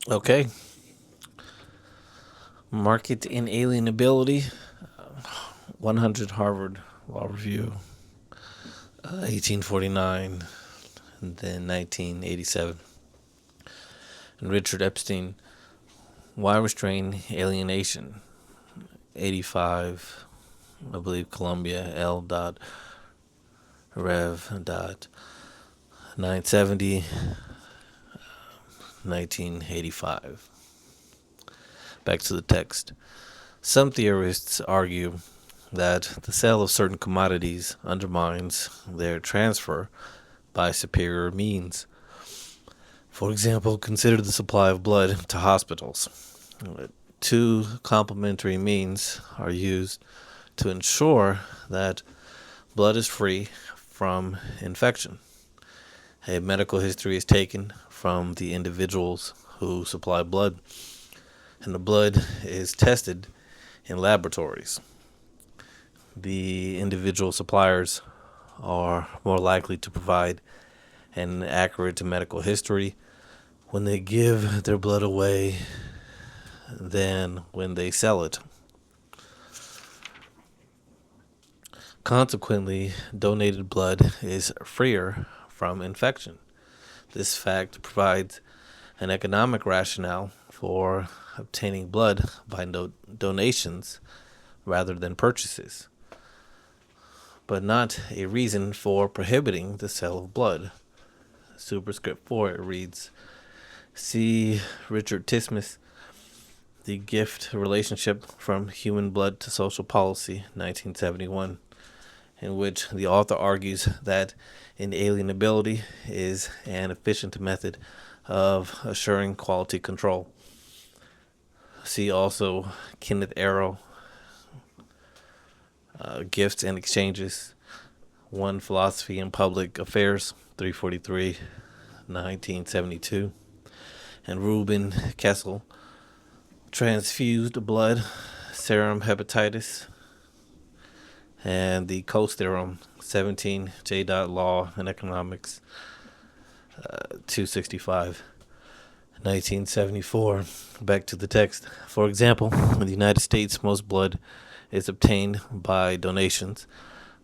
Okay. Market inalienability. 100 Harvard Law Review, 1849, and then 1987. And Richard Epstein. Why restrain alienation? 85, I believe, Columbia, L. Rev. 970, 1985. Back to the text. Some theorists argue that the sale of certain commodities undermines their transfer by superior means. For example, consider the supply of blood to hospitals. Two complementary means are used to ensure that blood is free from infection. A medical history is taken from the individuals who supply blood, and the blood is tested in laboratories. The individual suppliers are more likely to provide an accurate medical history when they give their blood away than when they sell it. Consequently, donated blood is freer from infection. This fact provides an economic rationale for obtaining blood by donations rather than purchases, but not a reason for prohibiting the sale of blood. Superscript 4, it reads, see Richard Tismis, The Gift Relationship from Human Blood to Social Policy, 1971, in which the author argues that inalienability is an efficient method of assuring quality control. See also Kenneth Arrow, Gifts and Exchanges, One Philosophy in Public Affairs, 343, 1972, and Reuben Kessel, Transfused Blood, Serum Hepatitis, and the Coase Theorem, 17, J. Law and Economics, 265, 1974. Back to the text. For example, in the United States, most blood is obtained by donations,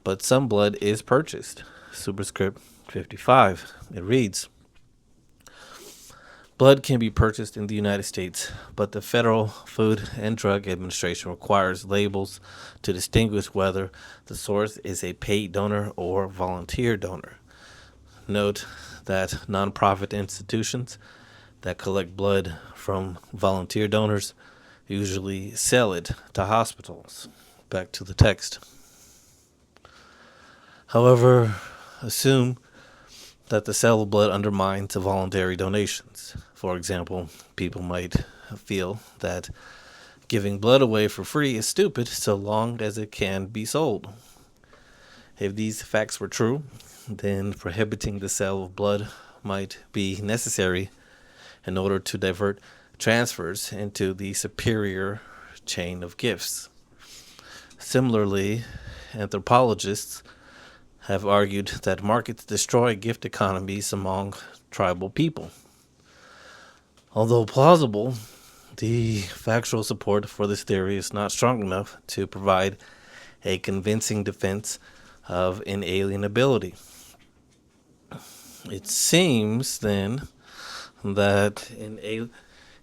but some blood is purchased. Superscript 55. It reads, blood can be purchased in the United States, but the Federal Food and Drug Administration requires labels to distinguish whether the source is a paid donor or volunteer donor. Note that nonprofit institutions that collect blood from volunteer donors usually sell it to hospitals. Back to the text. However, assume that the sale of blood undermines voluntary donations. For example, people might feel that giving blood away for free is stupid so long as it can be sold. If these facts were true, then prohibiting the sale of blood might be necessary in order to divert transfers into the superior chain of gifts. Similarly, anthropologists have argued that markets destroy gift economies among tribal people. Although plausible, the factual support for this theory is not strong enough to provide a convincing defense of inalienability. It seems, then, that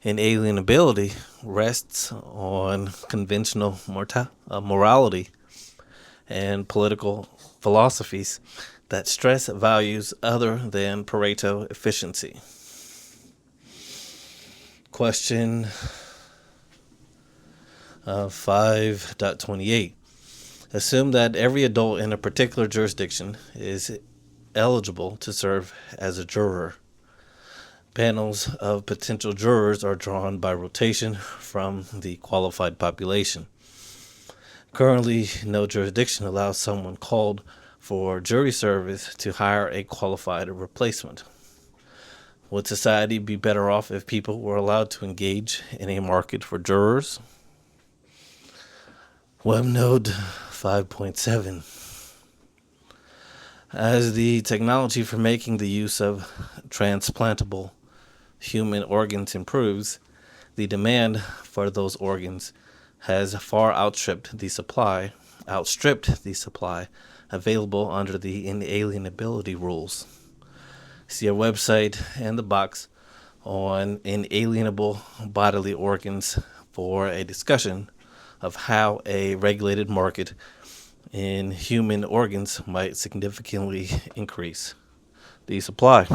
inalienability rests on conventional morality and political philosophies that stress values other than Pareto efficiency. Question 5.28. Assume that every adult in a particular jurisdiction is eligible to serve as a juror. Panels of potential jurors are drawn by rotation from the qualified population. Currently, no jurisdiction allows someone called for jury service to hire a qualified replacement. Would society be better off if people were allowed to engage in a market for jurors? WebNode 5.7. As the technology for making the use of transplantable human organs improves, the demand for those organs has far outstripped the supply available under the inalienability rules. See our website and the box on inalienable bodily organs for a discussion of how a regulated market in human organs might significantly increase the supply.